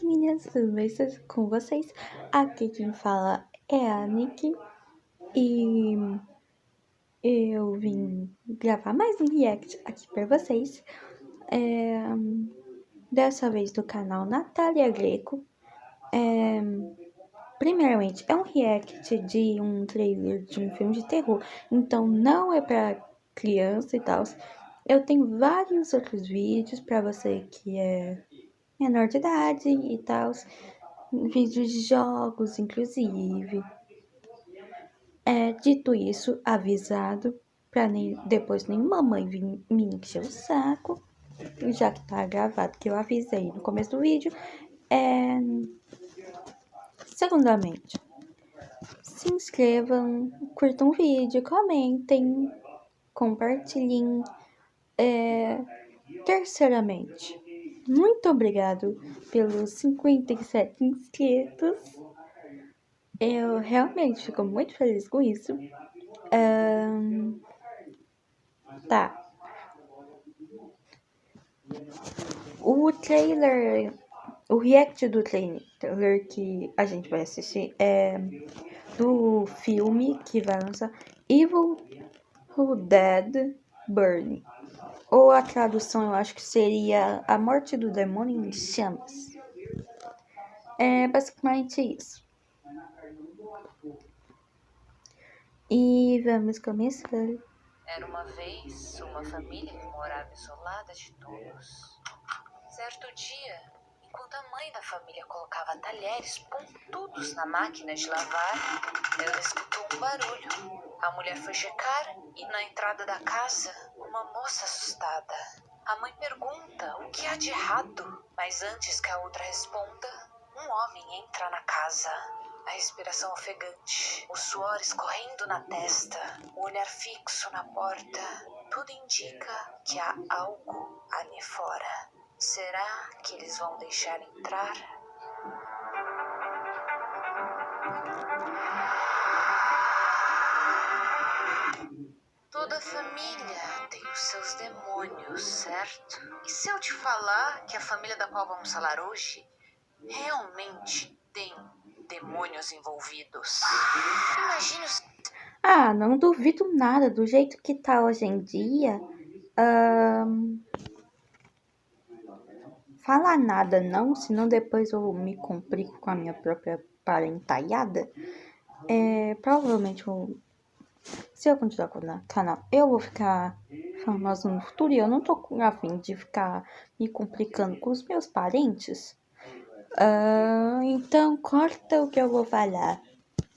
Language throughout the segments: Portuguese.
minhas meninas, tudo bem com vocês? Aqui quem fala é a Nick e eu vim gravar mais um react aqui pra vocês. Dessa vez do canal Natália Greco. Primeiramente, é um react de um trailer de um filme de terror, então não é pra criança e tal. Eu tenho vários outros vídeos pra você que é menor de idade e tal. Vídeos de jogos, inclusive. Dito isso, avisado, pra depois nenhuma mãe vir me encher o saco, já que tá gravado que eu avisei no começo do vídeo. Segundamente, se inscrevam, curtam o vídeo, comentem, compartilhem. Terceiramente, muito obrigado pelos 57 inscritos. Eu realmente fico muito feliz com isso. Tá. O trailer, o react do trailer que a gente vai assistir é do filme que vai lançar Evil Dead Burning. Ou a tradução eu acho que seria A Morte do Demônio em Chamas. É basicamente isso. E vamos começar. Era uma vez uma família que morava isolada de todos. Certo dia, enquanto a mãe da família colocava talheres pontudos na máquina de lavar, ela escutou um barulho. A mulher foi checar e, na entrada da casa, uma moça assustada. A mãe pergunta o que há de errado, mas antes que a outra responda, um homem entra na casa. A respiração ofegante, o suor escorrendo na testa, o olhar fixo na porta, tudo indica que há algo ali fora. Será que eles vão deixar entrar? Toda família tem os seus demônios, certo? E se eu te falar que a família da qual vamos falar hoje realmente tem demônios envolvidos? Imagine os... Não duvido nada do jeito que tá hoje em dia. Falar nada não, senão depois eu me complico com a minha própria parentalhada. Provavelmente, se eu continuar com o canal, eu vou ficar famosa no futuro e eu não tô a fim de ficar me complicando com os meus parentes. Então corta o que eu vou falar.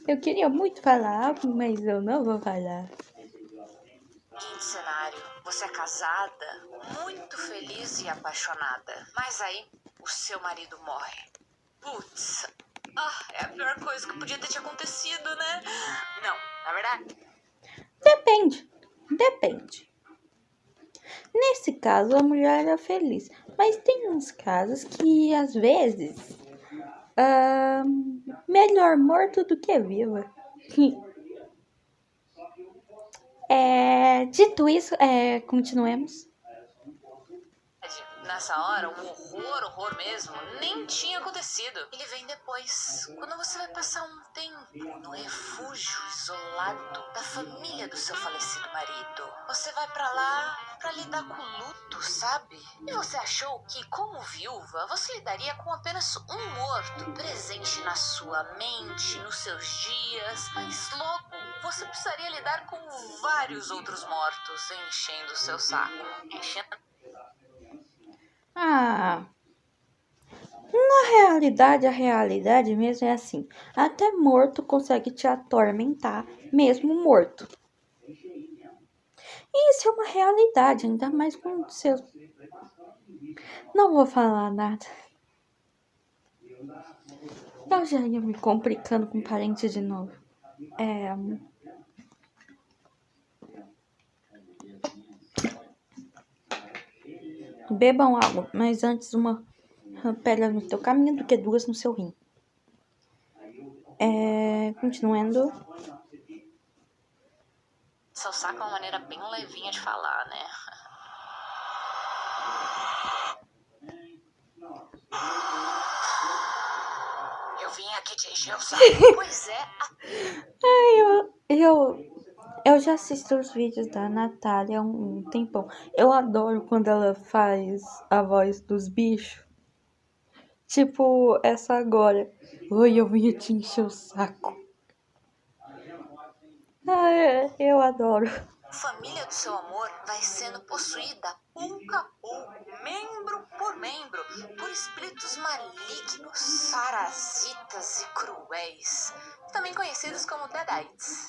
Eu queria muito falar, mas eu não vou falar. Seguinte cenário, você é casada, muito feliz e apaixonada, mas aí o seu marido morre. Putz, é a pior coisa que podia ter te acontecido, né? Não, na verdade... Depende. Nesse caso, a mulher era feliz, mas tem uns casos que, às vezes, melhor morto do que viva. Dito isso, continuemos. Nessa hora, o horror mesmo, nem tinha acontecido. Ele vem depois, quando você vai passar um tempo no refúgio isolado da família do seu falecido marido. Você vai pra lá pra lidar com o luto, sabe? E você achou que, como viúva, você lidaria com apenas um morto presente na sua mente, nos seus dias, mas logo você precisaria lidar com vários outros mortos enchendo o seu saco. A realidade mesmo é assim. Até morto consegue te atormentar, mesmo morto. Isso é uma realidade, ainda mais com seus... Não vou falar nada. Eu já ia me complicando com parentes de novo. Bebam água, mas antes uma pedra no teu caminho do que duas no seu rim. Continuando. Seu saco é uma maneira bem levinha de falar, né? você encheu o saco. Pois é, Eu já assisti os vídeos da Natália há um tempão. Eu adoro quando ela faz a voz dos bichos. Tipo, essa agora. Oi, eu vim te encher o saco. Eu adoro. a família do seu amor vai sendo possuída pouco a pouco, membro por membro, por espíritos malignos, parasitas e cruéis, também conhecidos como Deadites.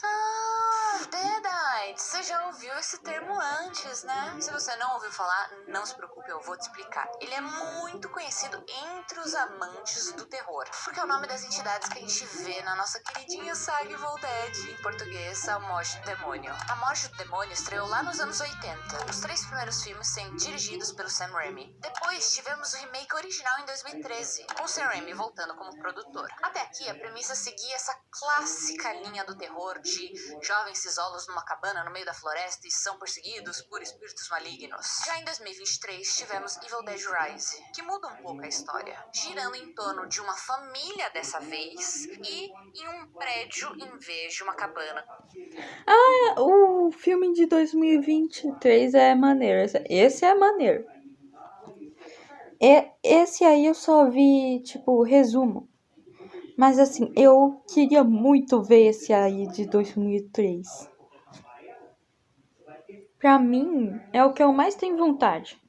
Deadites! Você já ouviu esse termo antes, né? Se você não ouviu falar, não se preocupe, eu vou te explicar. Ele é muito conhecido entre os amantes do terror, porque é o nome das entidades que a gente vê na nossa queridinha saga Evil Dead, em português, A Morte do Demônio. A Morte do Demônio estreou lá nos anos 80, os 3 primeiros filmes sendo dirigidos pelo Sam Raimi. Depois tivemos o remake original em 2013, com Sam Raimi voltando como produtor. Até aqui, a premissa seguia essa clássica linha do terror de jovens se isolam numa cabana no meio da floresta e são perseguidos por espíritos malignos. Já em 2023, tivemos Evil Dead Rise, que muda um pouco a história, girando em torno de uma família dessa vez e em um prédio em vez de uma cabana. O filme de 2023 é maneiro. Esse é maneiro. Esse aí eu só vi, tipo, resumo. Mas assim, eu queria muito ver esse aí de 2003. Pra mim, é o que eu mais tenho vontade.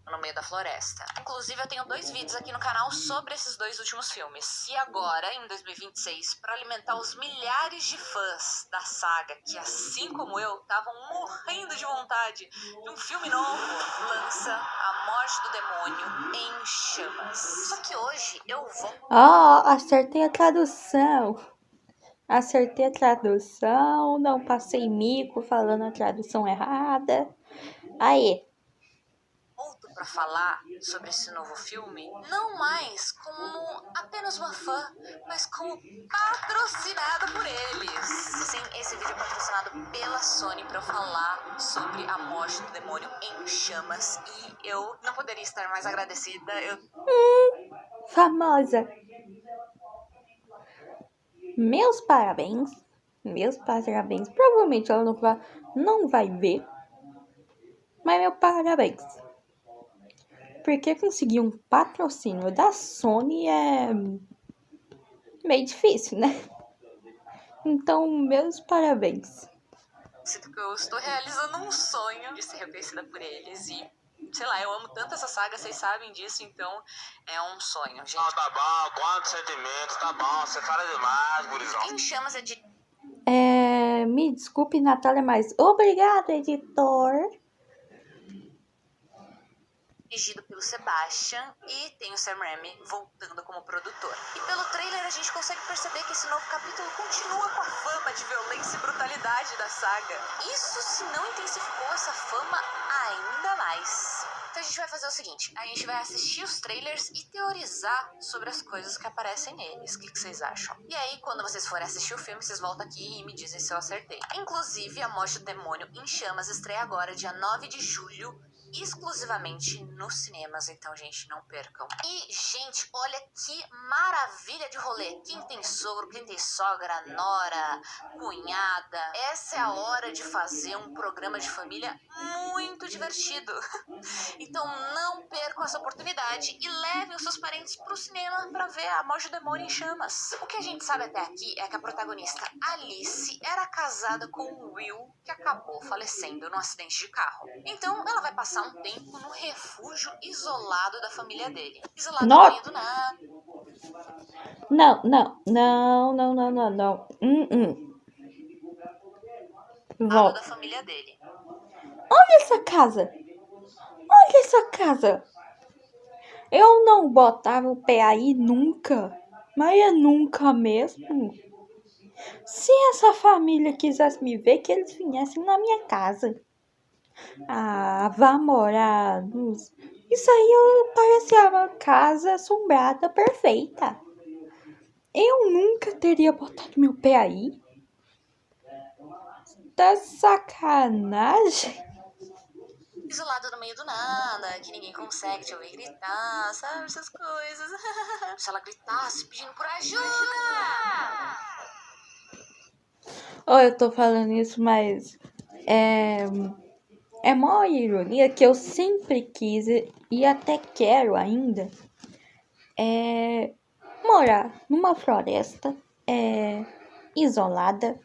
No meio da floresta. Inclusive, eu tenho 2 vídeos aqui no canal sobre esses 2 últimos filmes. E agora, em 2026, para alimentar os milhares de fãs da saga que, assim como eu, estavam morrendo de vontade de um filme novo, lança A Morte do Demônio em Chamas. Só que hoje eu vou... Acertei a tradução. Não passei mico falando a tradução errada. Aí. Volto para falar sobre esse novo filme, não mais como apenas uma fã, mas como patrocinada por eles. Sim, esse vídeo é patrocinado pela Sony para eu falar sobre A Morte do Demônio em Chamas e eu não poderia estar mais agradecida. Famosa. Meus parabéns. Provavelmente ela não vai ver. Mas meu parabéns. Porque conseguir um patrocínio da Sony é meio difícil, né? Então, meus parabéns. Sinto que eu estou realizando um sonho de ser reconhecida por eles e, sei lá, eu amo tanto essa saga, vocês sabem disso, então é um sonho, gente. Não, tá bom, quantos sentimentos, tá bom, você fala demais, gurizão. Em Chamas é de... Me desculpe, Natália, mas obrigada, editor. Dirigido pelo Sebastian e tem o Sam Raimi voltando como produtor. E pelo trailer a gente consegue perceber que esse novo capítulo continua com a fama de violência e brutalidade da saga. Isso se não intensificou essa fama ainda mais. Então a gente vai fazer o seguinte, a gente vai assistir os trailers e teorizar sobre as coisas que aparecem neles. O que vocês acham? E aí, quando vocês forem assistir o filme, vocês voltam aqui e me dizem se eu acertei. Inclusive, A Morte do Demônio em Chamas estreia agora, dia 9 de julho, exclusivamente nos cinemas, então, gente, não percam. E, gente, olha que maravilha de rolê. Quem tem sogro, quem tem sogra, nora, cunhada, essa é a hora de fazer um programa de família muito divertido. Então, não percam essa oportunidade e levem os seus parentes pro cinema pra ver A Morte do Demônio em Chamas. O que a gente sabe até aqui é que a protagonista Alice era casada com o Will, que acabou falecendo num acidente de carro. Então, ela vai passar um tempo no refúgio isolado da família dele. Isolado no meio do nada. Não. Volta. Da família dele. Olha essa casa. Eu não botava o pé aí nunca. Mas é nunca mesmo. Se essa família quisesse me ver, que eles viessem na minha casa. Vá morar nos... Isso aí parecia uma casa assombrada perfeita. Eu nunca teria botado meu pé aí. Tá sacanagem. Isolado no meio do nada, que ninguém consegue te ouvir gritar, sabe? Essas coisas. Se ela gritasse pedindo por ajuda! Ou eu tô falando isso, mas é mó ironia que eu sempre quis e até quero ainda morar numa floresta isolada,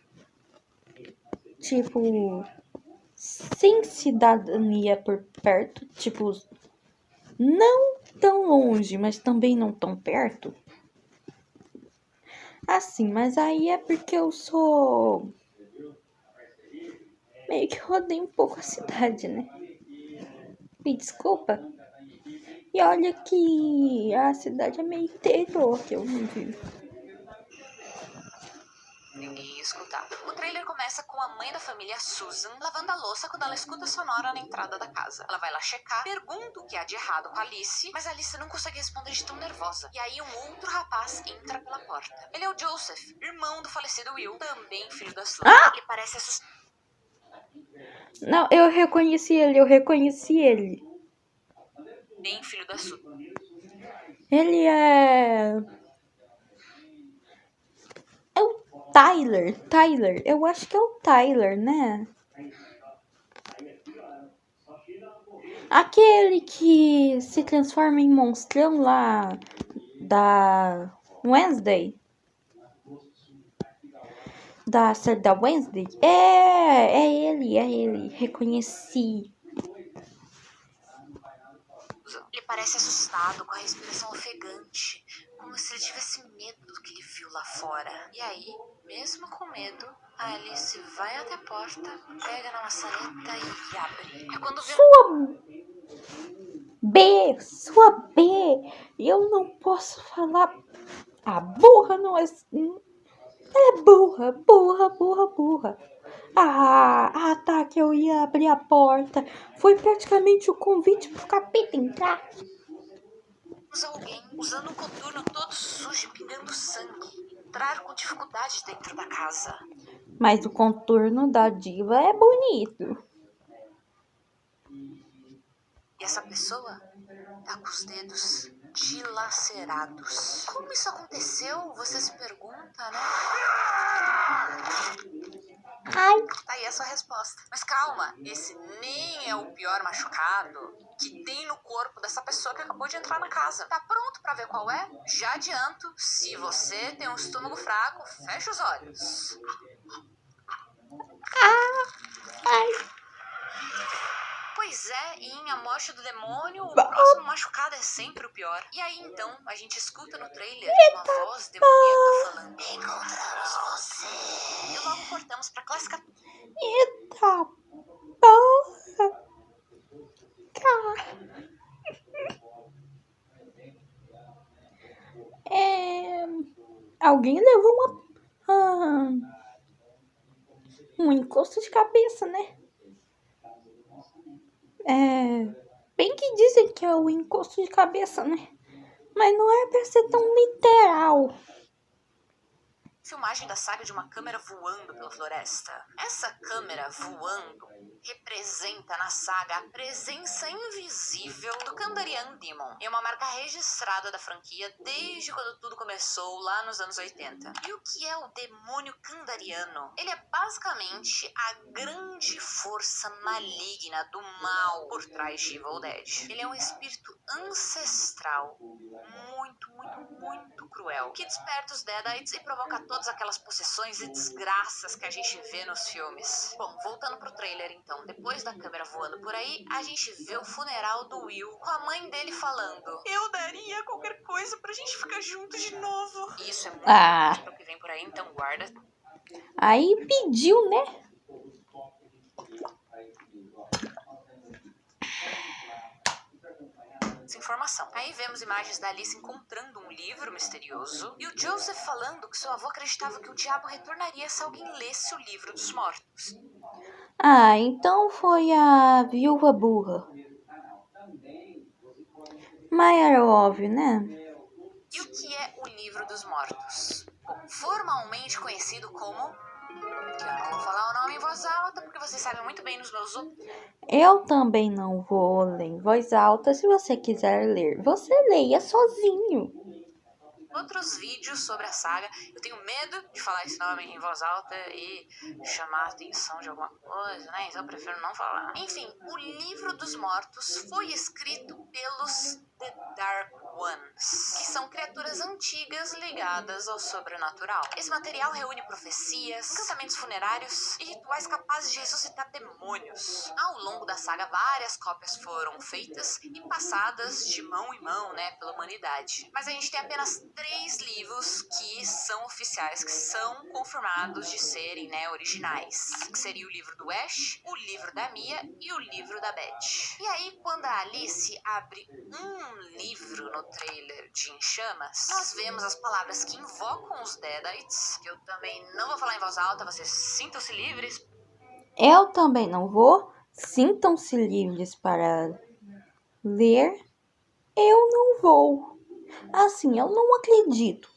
tipo, sem cidadania por perto, tipo, não tão longe, mas também não tão perto. Assim, mas aí é porque eu sou meio que rodei um pouco a cidade, né? Me desculpa. E olha que a cidade é meio interior que eu vivo. Ninguém ia escutar. O trailer começa com a mãe da família, Susan, lavando a louça quando ela escuta a sonora na entrada da casa. Ela vai lá checar, pergunta o que há de errado com a Alice, mas a Alice não consegue responder de tão nervosa. E aí um outro rapaz entra pela porta. Ele é o Joseph, irmão do falecido Will, também filho da Susan. Ele parece assustado. Não, eu reconheci ele. Bem filho da Susan. Ele é o Tyler. Eu acho que é o Tyler, né? Aquele que se transforma em monstrão lá da Wednesday. Da série da Wednesday. É ele. Reconheci. Ele parece assustado, com a respiração ofegante, como se ele tivesse medo do que ele viu lá fora. E aí, mesmo com medo, a Alice vai até a porta, pega na maçaneta e abre. É quando vê Sua B. Eu não posso falar. A burra não é. Ela é burra. Tá, que eu ia abrir a porta. Foi praticamente o convite pro capeta entrar. alguém usando um coturno todo sujo e pingando sangue entrar com dificuldade dentro da casa. Mas o contorno da diva é bonito. E essa pessoa tá com os dedos dilacerados. Como isso aconteceu? Você se pergunta, né? Ai. Tá aí essa resposta. Mas calma, esse nem é o pior machucado que tem no corpo dessa pessoa que acabou de entrar na casa. Tá pronto pra ver qual é? Já adianto, se você tem um estômago fraco, fecha os olhos. Ai. Pois é, em A Morte do Demônio, o próximo machucado é sempre o pior. E aí, então, a gente escuta no trailer uma voz demoníaca falando: encontramos você. E logo cortamos pra clássica. Eita porra. Alguém levou um encosto de cabeça, né? Bem que dizem que é o encosto de cabeça, né? Mas não é pra ser tão literal. Filmagem da saga de uma câmera voando pela floresta. Essa câmera voando representa na saga a presença invisível do Kandarian Demon. É uma marca registrada da franquia desde quando tudo começou lá nos anos 80. E o que é o demônio Kandariano? Ele é basicamente a grande força maligna do mal por trás de Evil Dead. Ele é um espírito ancestral, muito cruel, que desperta os Deadites e provoca todas aquelas possessões e desgraças que a gente vê nos filmes. Bom, voltando pro trailer então, depois da câmera voando por aí, a gente vê o funeral do Will, com a mãe dele falando: eu daria qualquer coisa pra gente ficar junto de novo. E isso é muito importante pro que vem por aí, então guarda. Aí pediu, né? Informação. Aí vemos imagens da Alice encontrando um livro misterioso e o Joseph falando que seu avô acreditava que o diabo retornaria se alguém lesse o livro dos mortos. Então foi a viúva burra. Mas era óbvio, né? E o que é o livro dos mortos? Bom, formalmente conhecido como Que eu não vou falar o nome em voz alta, porque vocês sabem muito bem nos meus... Eu também não vou ler em voz alta. Se você quiser ler, você leia sozinho. outros vídeos sobre a saga. Eu tenho medo de falar esse nome em voz alta e chamar a atenção de alguma coisa, né? Então eu prefiro não falar. Enfim, o Livro dos Mortos foi escrito pelos The Dark Ones, que são criaturas antigas ligadas ao sobrenatural. Esse material reúne profecias, encantamentos funerários e rituais capazes de ressuscitar demônios. Ao longo da saga, várias cópias foram feitas e passadas de mão em mão, né, pela humanidade. Mas a gente tem apenas 3 livros que são oficiais, que são confirmados de serem, né, originais. Que seria o livro do Ash, o livro da Mia e o livro da Beth. E aí, quando a Alice abre um livro no trailer de Em Chamas, nós vemos as palavras que invocam os Deadites, que eu também não vou falar em voz alta, vocês sintam-se livres. Eu também não vou. Sintam-se livres para ler. Eu não vou. Assim, eu não acredito.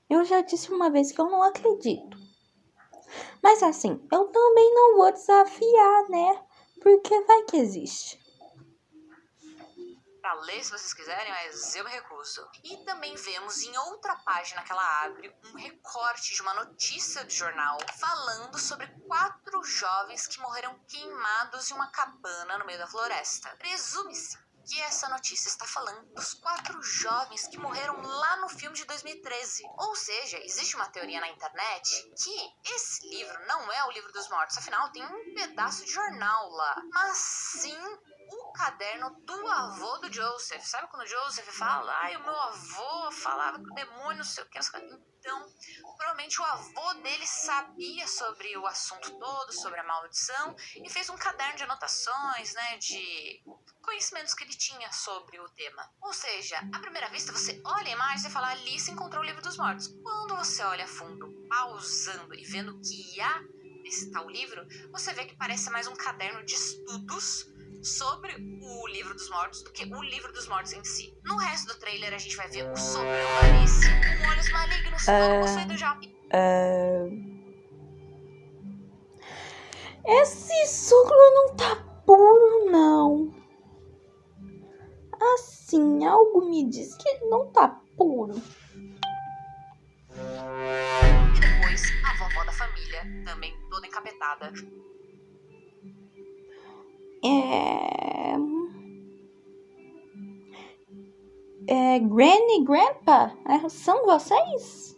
Eu já disse uma vez que eu não acredito. Mas assim, eu também não vou desafiar, né? Porque vai que existe. Pra ler se vocês quiserem, mas eu me recuso. E também vemos em outra página que ela abre um recorte de uma notícia de jornal falando sobre 4 jovens que morreram queimados em uma cabana no meio da floresta. Presume-se que essa notícia está falando dos 4 jovens que morreram lá no filme de 2013. Ou seja, existe uma teoria na internet que esse livro não é o Livro dos Mortos, afinal tem um pedaço de jornal lá, mas sim o caderno do avô do Joseph. Sabe quando o Joseph fala, o meu avô falava que o demônio, não sei o que, então, provavelmente o avô dele sabia sobre o assunto todo, sobre a maldição, e fez um caderno de anotações, né, de conhecimentos que ele tinha sobre o tema. Ou seja, à primeira vista você olha a imagem e fala, Alice encontrou o Livro dos Mortos. Quando você olha a fundo, pausando e vendo que há esse tal livro, você vê que parece mais um caderno de estudos sobre o Livro dos Mortos do que o Livro dos Mortos em si. No resto do trailer a gente vai ver o sogrão da Alice com olhos malignos, todo possuído já. Esse sogro não tá puro, não. Assim, algo me diz que ele não tá puro. E depois a vovó da família, também toda encapetada. Granny e Grandpa? São vocês?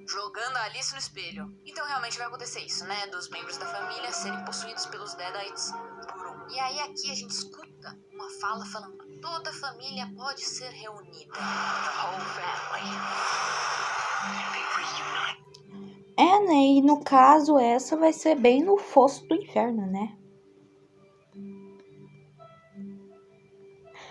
Jogando a Alice no espelho. Então realmente vai acontecer isso, né? Dos membros da família serem possuídos pelos Deadites por um. E aí aqui a gente escuta uma fala falando: toda a família pode ser reunida. The whole family. Né? E no caso, essa vai ser bem no fosso do inferno, né?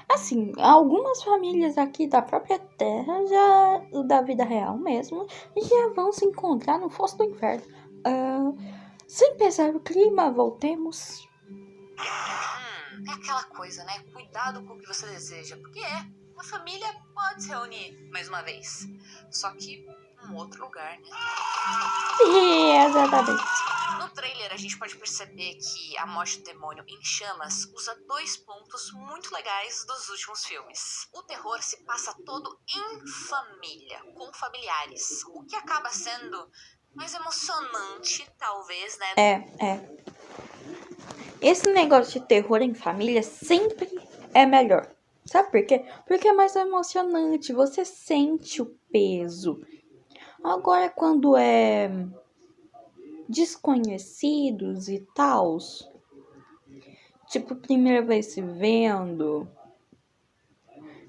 Assim, algumas famílias aqui da própria terra, já da vida real mesmo, já vão se encontrar no fosso do inferno. Sem pesar o clima, voltemos. É aquela coisa, né? Cuidado com o que você deseja, porque uma família pode se reunir mais uma vez. Só que em um outro lugar, né? Exatamente. No trailer a gente pode perceber que a morte do demônio em chamas usa 2 pontos muito legais dos últimos filmes. O terror se passa todo em família, com familiares, o que acaba sendo mais emocionante, talvez, né? Esse negócio de terror em família sempre é melhor. Sabe por quê? Porque é mais emocionante, você sente o peso. Agora, quando é desconhecidos e tals, tipo, primeira vez se vendo,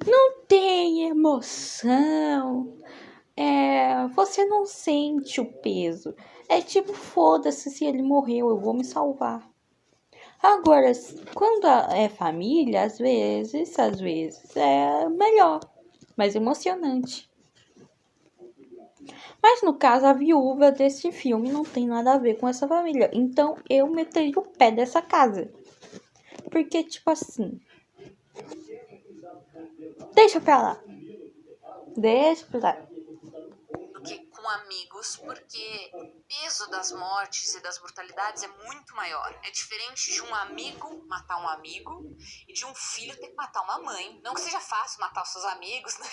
não tem emoção, você não sente o peso. É tipo, foda-se se ele morreu, eu vou me salvar. Agora, quando é família, às vezes é melhor, mais emocionante. Mas no caso, a viúva desse filme não tem nada a ver com essa família. Então eu meteria o pé dessa casa. Porque, tipo assim, deixa pra lá. Do que com como amigos, porque o peso das mortes e das brutalidades é muito maior. É diferente de um amigo matar um amigo e de um filho ter que matar uma mãe. Não que seja fácil matar os seus amigos, né?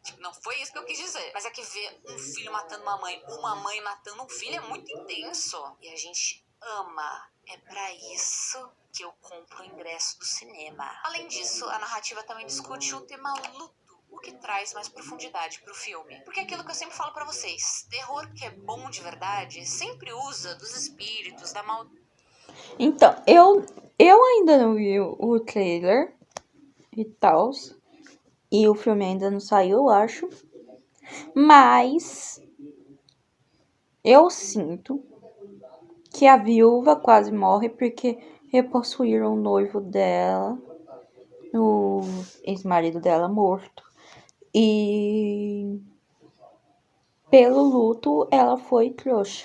Tipo, não foi isso que eu quis dizer. Mas é que ver um filho matando uma mãe matando um filho é muito intenso. E a gente ama. É pra isso que eu compro o ingresso do cinema. Além disso, a narrativa também discute o tema luto, o que traz mais profundidade pro filme. Porque é aquilo que eu sempre falo pra vocês, terror que é bom de verdade sempre usa dos espíritos, da maldade. Então, eu ainda não vi o trailer e tal. E o filme ainda não saiu, eu acho. Mas eu sinto que a viúva quase morre porque repossuíram o noivo dela, o ex-marido dela morto. E pelo luto ela foi trouxa.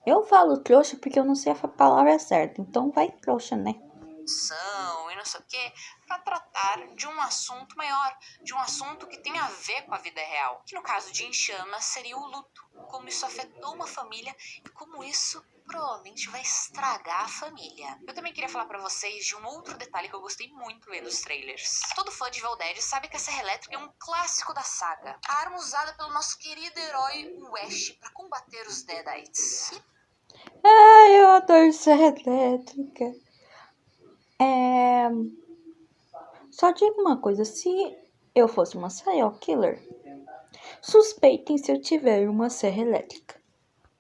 Eu falo trouxa porque eu não sei a palavra certa, então vai trouxa, né? E não sei o que, para tratar de um assunto maior, de um assunto que tem a ver com a vida real, que no caso de Em Chamas seria o luto, como isso afetou uma família e como isso provavelmente vai estragar a família. Eu também queria falar pra vocês de um outro detalhe que eu gostei muito vendo os trailers. Todo fã de Evil Dead sabe que a serra elétrica é um clássico da saga, a arma usada pelo nosso querido herói Ash para combater os Deadites. Ai, eu adoro serra elétrica. Só digo uma coisa, se eu fosse uma serial killer, suspeitem se eu tiver uma serra elétrica.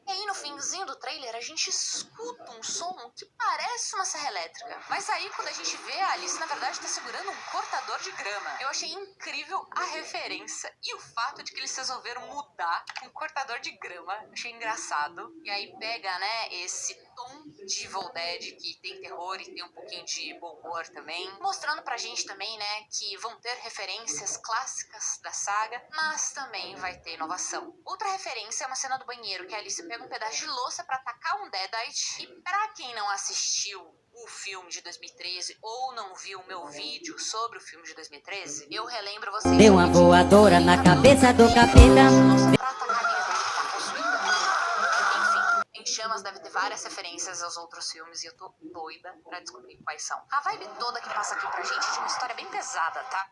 E aí no finzinho do trailer a gente escuta um som que parece uma serra elétrica. Mas aí quando a gente vê, a Alice na verdade tá segurando um cortador de grama. Eu achei incrível a referência e o fato de que eles resolveram mudar um cortador de grama. Achei engraçado. E aí pega, né, esse tom de Evil Dead que tem terror e tem um pouquinho de bom humor também. Mostrando pra gente também, né, que vão ter referências clássicas da saga, mas também vai ter inovação. Outra referência é uma cena do banheiro que a Alice pega um pedaço de louça pra atacar um Deadite. E pra quem não assistiu o filme de 2013 ou não viu o meu vídeo sobre o filme de 2013, eu relembro vocês. Deu uma voadora na cabeça do capeta. Pra atacar a amiga dele que tá possuída. Enfim, Em Chamas deve ter várias referências aos outros filmes e eu tô doida pra descobrir quais são. A vibe toda que passa aqui pra gente é de uma história bem pesada, tá?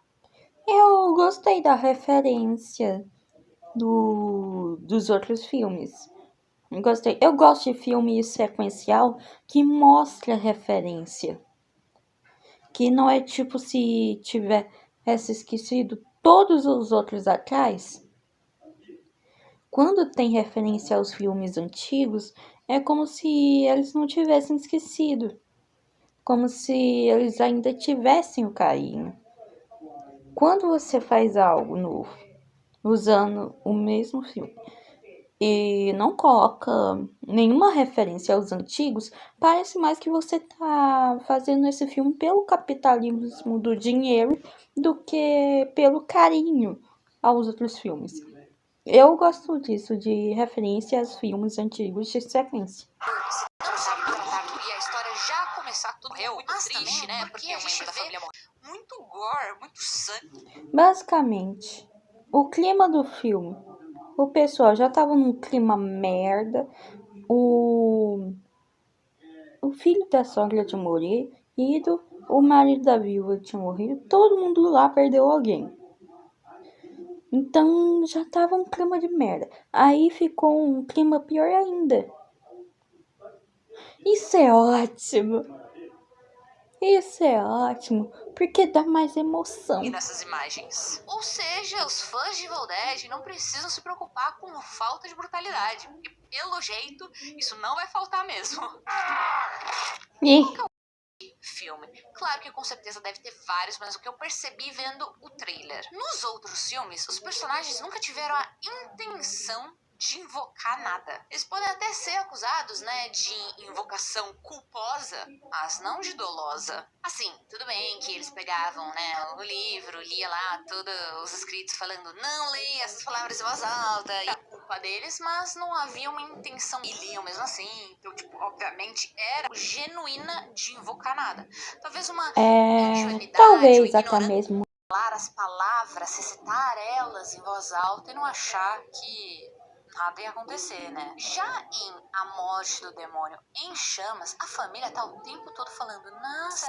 Eu gostei da referência dos outros filmes. Gostei. Eu gosto de filme sequencial que mostra referência. Que não é tipo se tivesse esquecido todos os outros atrás. Quando tem referência aos filmes antigos, é como se eles não tivessem esquecido. Como se eles ainda tivessem o carinho. Quando você faz algo novo, usando o mesmo filme, e não coloca nenhuma referência aos antigos, parece mais que você tá fazendo esse filme pelo capitalismo do dinheiro do que pelo carinho aos outros filmes. Eu gosto disso, de referência aos filmes antigos de sequência. Não sabe tratar e a história já começar tudo muito triste, também, né? Porque um membro da família morreu. Muito gore, muito sangue. Basicamente, o clima do filme, o pessoal já tava num clima merda, o filho da sogra tinha morrido, o marido da viúva tinha morrido, todo mundo lá perdeu alguém. Então já tava um clima de merda. Aí ficou um clima pior ainda. Isso é ótimo. Isso é ótimo, porque dá mais emoção. E nessas imagens. Ou seja, os fãs de Evil Dead não precisam se preocupar com falta de brutalidade, porque pelo jeito isso não vai faltar mesmo. Filme. Claro que com certeza deve ter vários, mas o que eu percebi vendo o trailer. Nos outros filmes, os personagens nunca tiveram a intenção de invocar nada. Eles podem até ser acusados, né, de invocação culposa, mas não de dolosa. Assim, tudo bem que eles pegavam, né, o livro, lia lá todos os escritos falando não leia essas palavras em voz alta, e a culpa deles, mas não havia uma intenção. E liam mesmo assim, então, tipo, obviamente era genuína de invocar nada. Talvez uma ingenuidade, talvez ou até ignorância. mesmo falar as palavras, recitar elas em voz alta e não achar que nada ia acontecer, né? Já em A Morte do Demônio em Chamas, a família tá o tempo todo falando: nossa,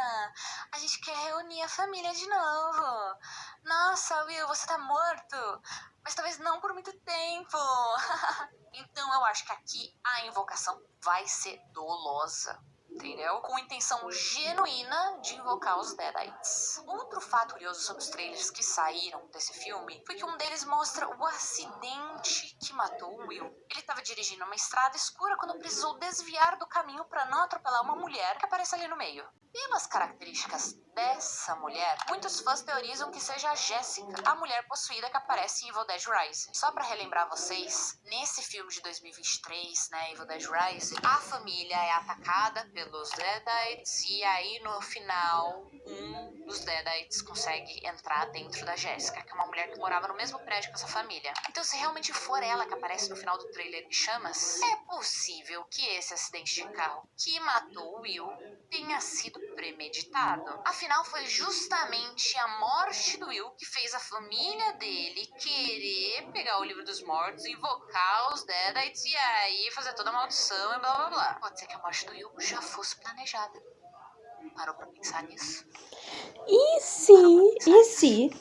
a gente quer reunir a família de novo. Nossa, Will, você tá morto. Mas talvez não por muito tempo. Então eu acho que aqui a invocação vai ser dolosa. Entendeu? Com intenção genuína de invocar os Deadites. Outro fato curioso sobre os trailers que saíram desse filme foi que um deles mostra o acidente que matou o Will. Ele estava dirigindo uma estrada escura quando precisou desviar do caminho para não atropelar uma mulher que aparece ali no meio. Pelas características dessa mulher, muitos fãs teorizam que seja a Jessica, a mulher possuída que aparece em Evil Dead Rise. Só pra relembrar vocês, nesse filme de 2023, né, Evil Dead Rise, a família é atacada pelos Deadites e aí no final um dos Deadites consegue entrar dentro da Jessica, que é uma mulher que morava no mesmo prédio que essa família. Então se realmente for ela que aparece no final do trailer em chamas, é possível que esse acidente de carro que matou o Will tenha sido premeditado. Afinal, foi justamente a morte do Will que fez a família dele querer pegar o livro dos mortos, invocar os Deadites e aí fazer toda a maldição e blá blá blá. Pode ser que a morte do Will já fosse planejada. Parou pra pensar nisso? E se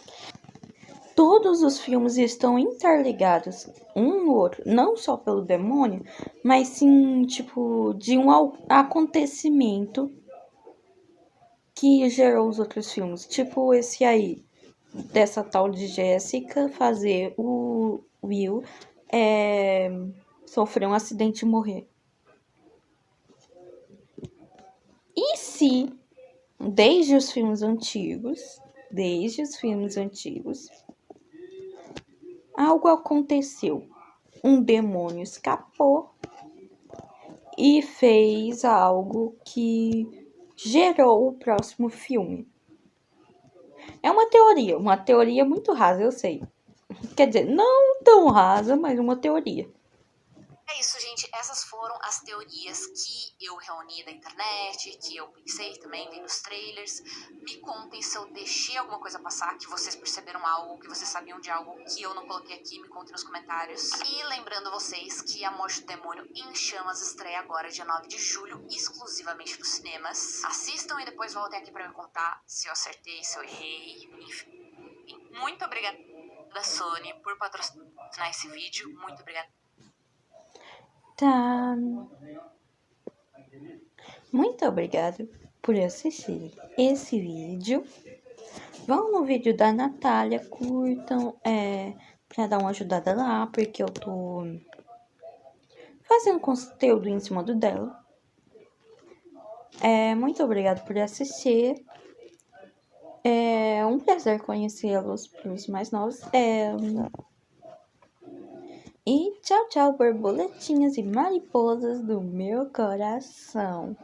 todos os filmes estão interligados um no outro, não só pelo demônio, mas sim, tipo, de um acontecimento que gerou os outros filmes. Tipo esse aí, dessa tal de Jessica fazer o Will sofrer um acidente e morrer. E se, desde os filmes antigos, algo aconteceu, um demônio escapou e fez algo que gerou o próximo filme. É uma teoria muito rasa, eu sei. Quer dizer, não tão rasa, mas uma teoria. É isso, gente. Essas foram as teorias que eu reuni da internet, que eu pensei também, vendo os trailers. Me contem se eu deixei alguma coisa passar, que vocês perceberam algo, que vocês sabiam de algo que eu não coloquei aqui, me contem nos comentários. E lembrando vocês que A Morte do Demônio em Chamas estreia agora, dia 9 de julho, exclusivamente nos cinemas. Assistam e depois voltem aqui pra me contar se eu acertei, se eu errei, enfim. Muito obrigada, Sony, por patrocinar esse vídeo. Muito obrigada. Tá. Muito obrigada por assistir esse vídeo. Vão no vídeo da Natália, curtam, pra dar uma ajudada lá, porque eu tô fazendo conteúdo em cima do dela. Muito obrigada por assistir. É um prazer conhecê-los, os mais novos. E tchau, tchau, borboletinhas e mariposas do meu coração.